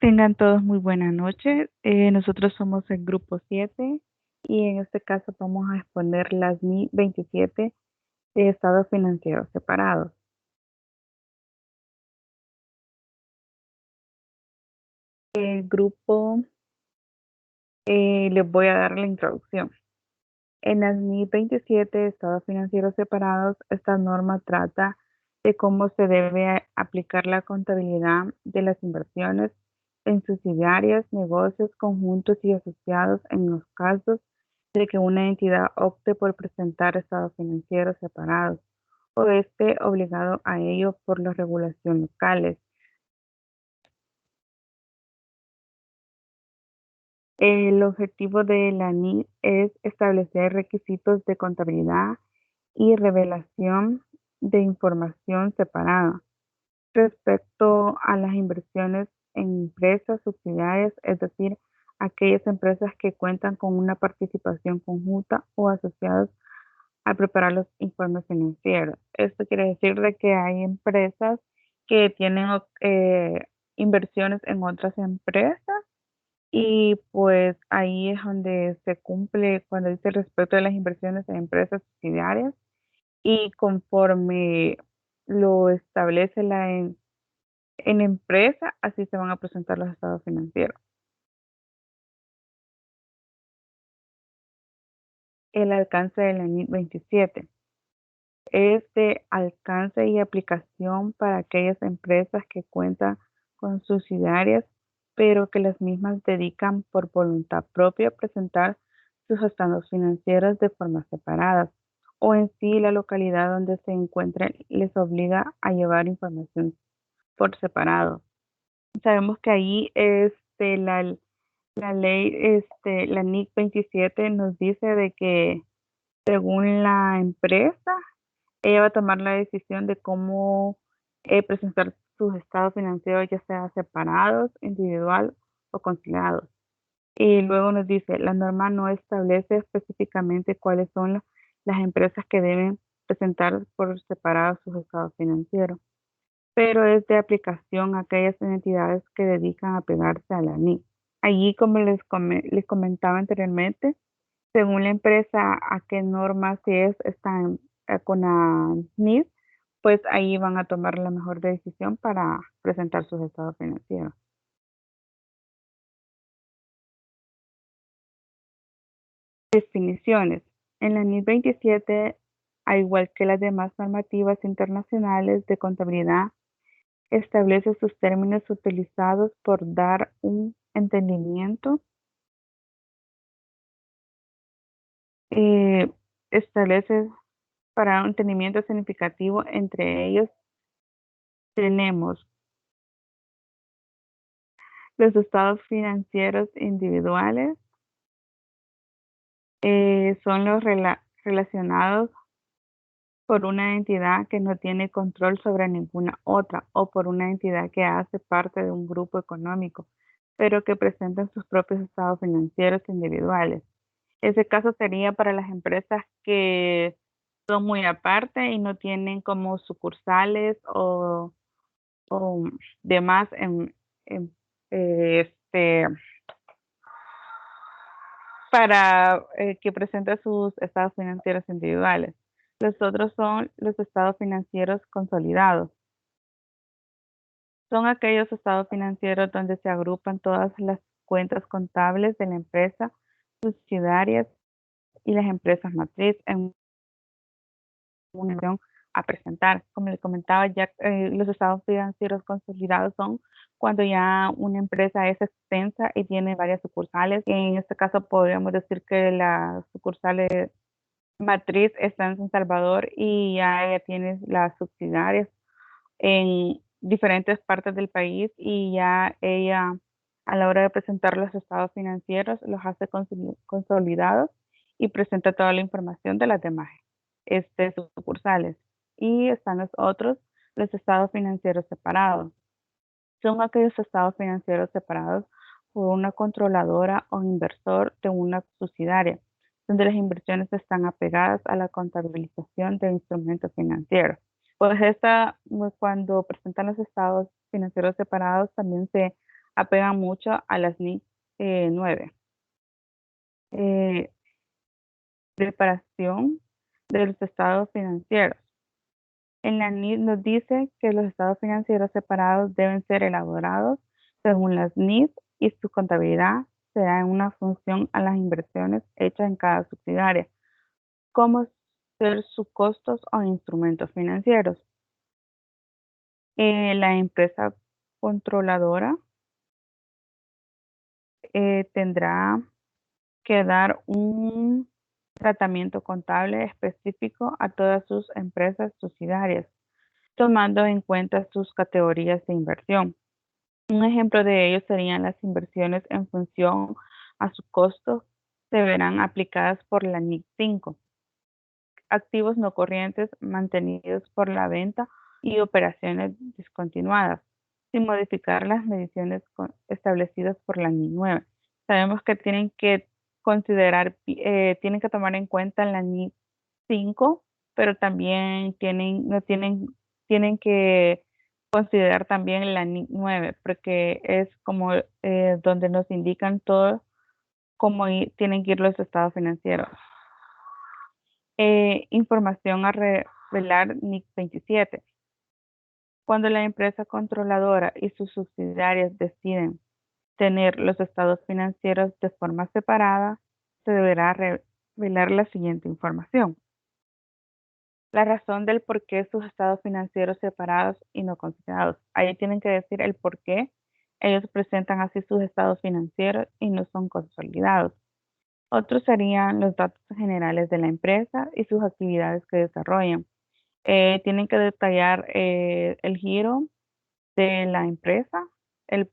Tengan todos muy buena noche. Nosotros somos el grupo 7 y en este caso vamos a exponer las NI 27 de estados financieros separados. El grupo, les voy a dar la introducción. En las NI 27 de estados financieros separados, esta norma trata de cómo se debe aplicar la contabilidad de las inversiones en subsidiarias, negocios, conjuntos y asociados en los casos de que una entidad opte por presentar estados financieros separados o esté obligado a ello por las regulaciones locales. El objetivo de la NIC es establecer requisitos de contabilidad y revelación de información separada respecto a las inversiones en empresas subsidiarias, es decir, aquellas empresas que cuentan con una participación conjunta o asociados a preparar los informes financieros. Esto quiere decir de que hay empresas que tienen inversiones en otras empresas y pues ahí es donde se cumple cuando dice respecto de las inversiones en empresas subsidiarias y conforme lo establece en empresa, así se van a presentar los estados financieros. El alcance de la NIC 27 es de alcance y aplicación para aquellas empresas que cuentan con subsidiarias, pero que las mismas dedican por voluntad propia a presentar sus estados financieros de forma separada, o en sí la localidad donde se encuentren les obliga a llevar información por separado. Sabemos que ahí la ley, la NIC 27 nos dice de que según la empresa, ella va a tomar la decisión de cómo presentar sus estados financieros, ya sea separados, individual o conciliados. Y luego nos dice, la norma no establece específicamente cuáles son las empresas que deben presentar por separado sus estados financieros, pero es de aplicación a aquellas entidades que dedican a pegarse a la NIC. Allí, como les comentaba anteriormente, según la empresa a qué normas si están con la NIF, pues ahí van a tomar la mejor decisión para presentar sus estados financieros. Definiciones. En la NIF 27, al igual que las demás normativas internacionales de contabilidad, establece sus términos utilizados por dar un entendimiento, eh, establece para un entendimiento significativo. Entre ellos tenemos los estados financieros individuales, son los relacionados por una entidad que no tiene control sobre ninguna otra o por una entidad que hace parte de un grupo económico, pero que presentan sus propios estados financieros individuales. Ese caso sería para las empresas que son muy aparte y no tienen como sucursales o demás este, para que presente sus estados financieros individuales. Los otros son los estados financieros consolidados. Son aquellos estados financieros donde se agrupan todas las cuentas contables de la empresa, subsidiarias y las empresas matriz en una acción a presentar. Como les comentaba, ya los estados financieros consolidados son cuando ya una empresa es extensa y tiene varias sucursales. En este caso podríamos decir que las sucursales matriz está en San Salvador y ya ella tiene las subsidiarias en diferentes partes del país y ya ella a la hora de presentar los estados financieros los hace consolidados y presenta toda la información de las demás sucursales. Y están los otros, los estados financieros separados. Son aquellos estados financieros separados por una controladora o inversor de una subsidiaria, donde las inversiones están apegadas a la contabilización de instrumentos financieros. Pues cuando presentan los estados financieros separados, también se apegan mucho a las NIC 9. Eh, Preparación de los estados financieros. En la NIC nos dice que los estados financieros separados deben ser elaborados según las NIC y su contabilidad será en una función a las inversiones hechas en cada subsidiaria, como ser sus costos o instrumentos financieros. La empresa controladora tendrá que dar un tratamiento contable específico a todas sus empresas subsidiarias, tomando en cuenta sus categorías de inversión. Un ejemplo de ello serían las inversiones en función a su costo se verán aplicadas por la NIC 5. Activos no corrientes mantenidos por la venta y operaciones discontinuadas, sin modificar las mediciones establecidas por la NIC 9. Sabemos que tienen que considerar, tienen que tomar en cuenta la NIC 5, pero también tienen que considerar también la NIC 9, porque es como donde nos indican todo cómo tienen que ir los estados financieros. Información a revelar NIC 27. Cuando la empresa controladora y sus subsidiarias deciden tener los estados financieros de forma separada, se deberá revelar la siguiente información. La razón del por qué sus estados financieros separados y no considerados. Ahí tienen que decir el por qué ellos presentan así sus estados financieros y no son consolidados. Otros serían los datos generales de la empresa y sus actividades que desarrollan. Tienen que detallar el giro de la empresa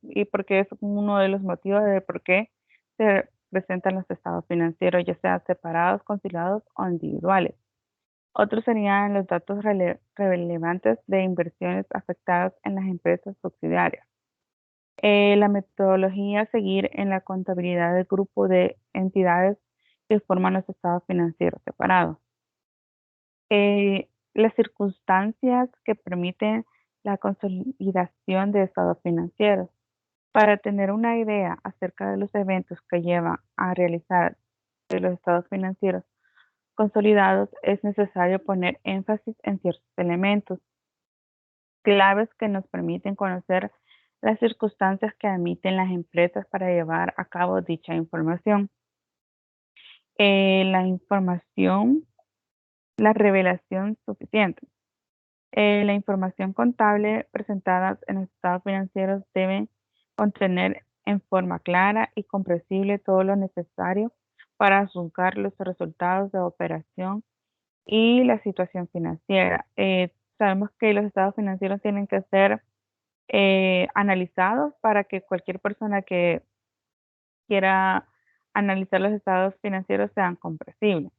y porque es uno de los motivos de por qué se presentan los estados financieros, ya sean separados, conciliados o individuales. Otros serían los datos relevantes de inversiones afectadas en las empresas subsidiarias. La metodología a seguir en la contabilidad del grupo de entidades que forman los estados financieros separados. Las circunstancias que permiten la consolidación de estados financieros. Para tener una idea acerca de los eventos que llevan a realizar de los estados financieros consolidados, es necesario poner énfasis en ciertos elementos claves que nos permiten conocer las circunstancias que admiten las empresas para llevar a cabo dicha información. La información, la revelación suficiente. La información contable presentada en los estados financieros debe contener en forma clara y comprensible todo lo necesario para juzgar los resultados de operación y la situación financiera. Sabemos que los estados financieros tienen que ser analizados para que cualquier persona que quiera analizar los estados financieros sean comprensibles,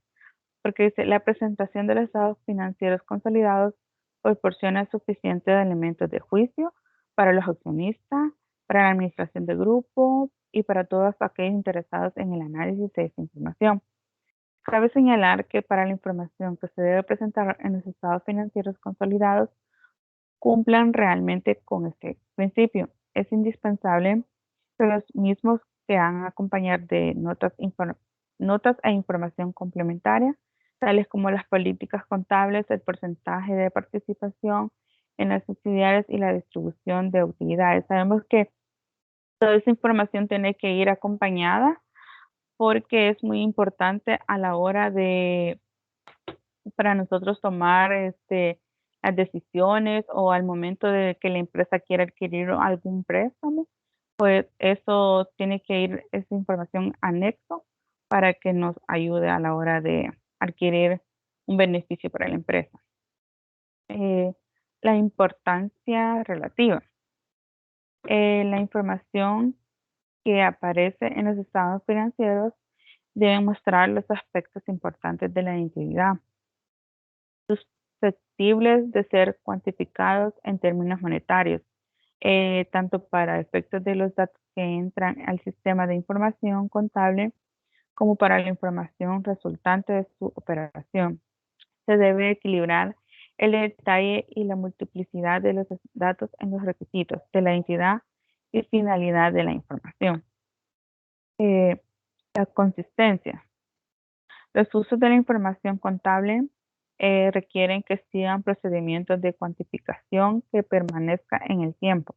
porque dice, la presentación de los estados financieros consolidados proporciona suficientes elementos de juicio para los accionistas, para la administración del grupo y para todos aquellos interesados en el análisis de esta información. Cabe señalar que para la información que se debe presentar en los estados financieros consolidados cumplan realmente con este principio. Es indispensable que los mismos que han acompañar de notas e información complementaria, tales como las políticas contables, el porcentaje de participación en las subsidiarias y la distribución de utilidades. Sabemos que toda esa información tiene que ir acompañada porque es muy importante a la hora de para nosotros tomar las decisiones o al momento de que la empresa quiera adquirir algún préstamo, pues eso tiene que ir esa información anexo para que nos ayude a la hora de adquirir un beneficio para la empresa. Eh, la importancia relativa. La información que aparece en los estados financieros debe mostrar los aspectos importantes de la entidad susceptibles de ser cuantificados en términos monetarios, tanto para efectos de los datos que entran al sistema de información contable como para la información resultante de su operación. Se debe equilibrar el detalle y la multiplicidad de los datos en los requisitos de la entidad y finalidad de la información. La consistencia. Los usos de la información contable requieren que sigan procedimientos de cuantificación que permanezca en el tiempo.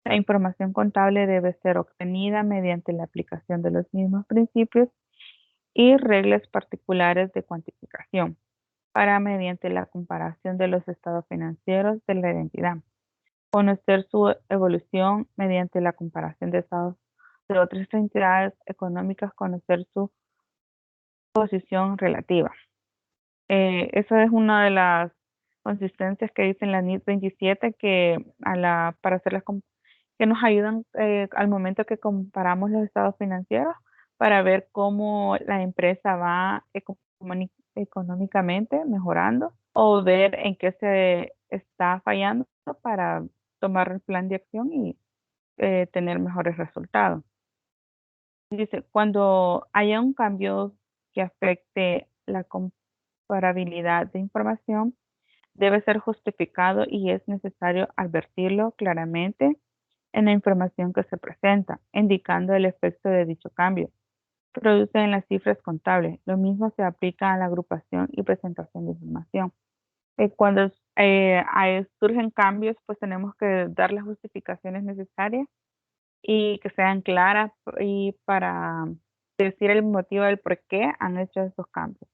La información contable debe ser obtenida mediante la aplicación de los mismos principios y reglas particulares de cuantificación para mediante la comparación de los estados financieros de la identidad. Conocer su evolución mediante la comparación de estados de otras entidades económicas, conocer su posición relativa. Esa es una de las consistencias que dice en la NIS 27 que para hacer que nos ayudan al momento que comparamos los estados financieros para ver cómo la empresa va económicamente mejorando o ver en qué se está fallando para tomar el plan de acción y tener mejores resultados. Dice, cuando haya un cambio que afecte la comparabilidad de información, debe ser justificado y es necesario advertirlo claramente en la información que se presenta, indicando el efecto de dicho cambio. Produce en las cifras contables. Lo mismo se aplica a la agrupación y presentación de información. Cuando surgen cambios, pues tenemos que dar las justificaciones necesarias y que sean claras y para decir el motivo del por qué han hecho esos cambios.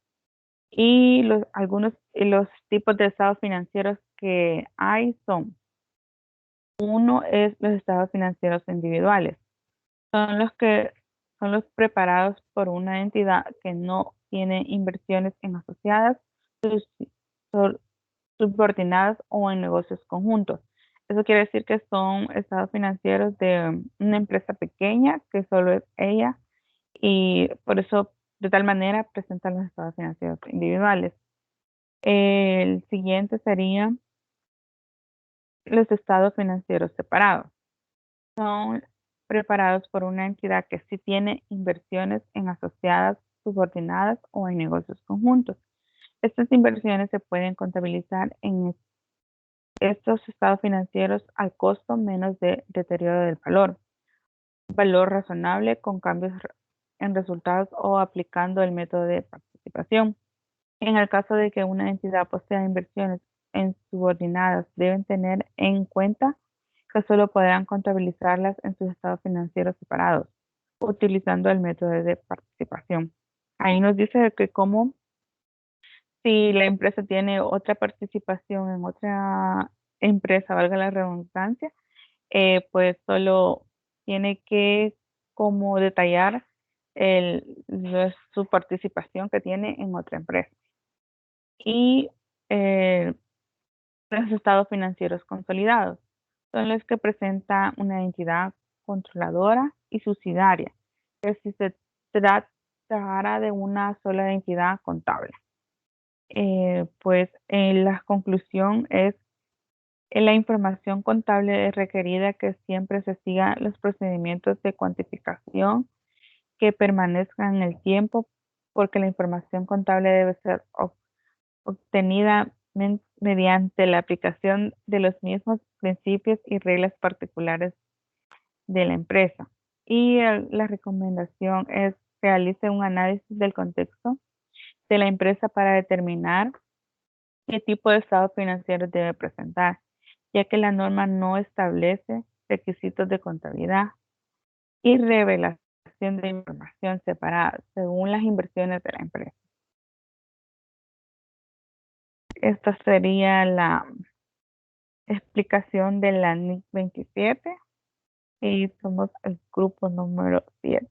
Y los tipos de estados financieros que hay son, uno es los estados financieros individuales. Son los preparados por una entidad que no tiene inversiones en asociadas, subordinadas o en negocios conjuntos. Eso quiere decir que son estados financieros de una empresa pequeña que solo es ella y por eso de tal manera presentan los estados financieros individuales. El siguiente sería los estados financieros separados. Son preparados por una entidad que sí tiene inversiones en asociadas, subordinadas o en negocios conjuntos. Estas inversiones se pueden contabilizar en estos estados financieros al costo menos de deterioro del valor razonable con cambios en resultados o aplicando el método de participación. En el caso de que una entidad posea inversiones en subordinadas, deben tener en cuenta que solo podrán contabilizarlas en sus estados financieros separados, utilizando el método de participación. Ahí nos dice que como si la empresa tiene otra participación en otra empresa, valga la redundancia, pues solo tiene que como detallar su participación que tiene en otra empresa. Y eh, los estados financieros consolidados son los que presenta una entidad controladora y subsidiaria, que si se tratara de una sola entidad contable. Pues la conclusión es en la información contable es requerida que siempre se sigan los procedimientos de cuantificación que permanezcan en el tiempo, porque la información contable debe ser obtenida mediante la aplicación de los mismos principios y reglas particulares de la empresa. Y la recomendación es realice un análisis del contexto de la empresa para determinar qué tipo de estado financiero debe presentar, ya que la norma no establece requisitos de contabilidad y revelación de información separada según las inversiones de la empresa. Esta sería la explicación de la NIC 27 y somos el grupo número 7.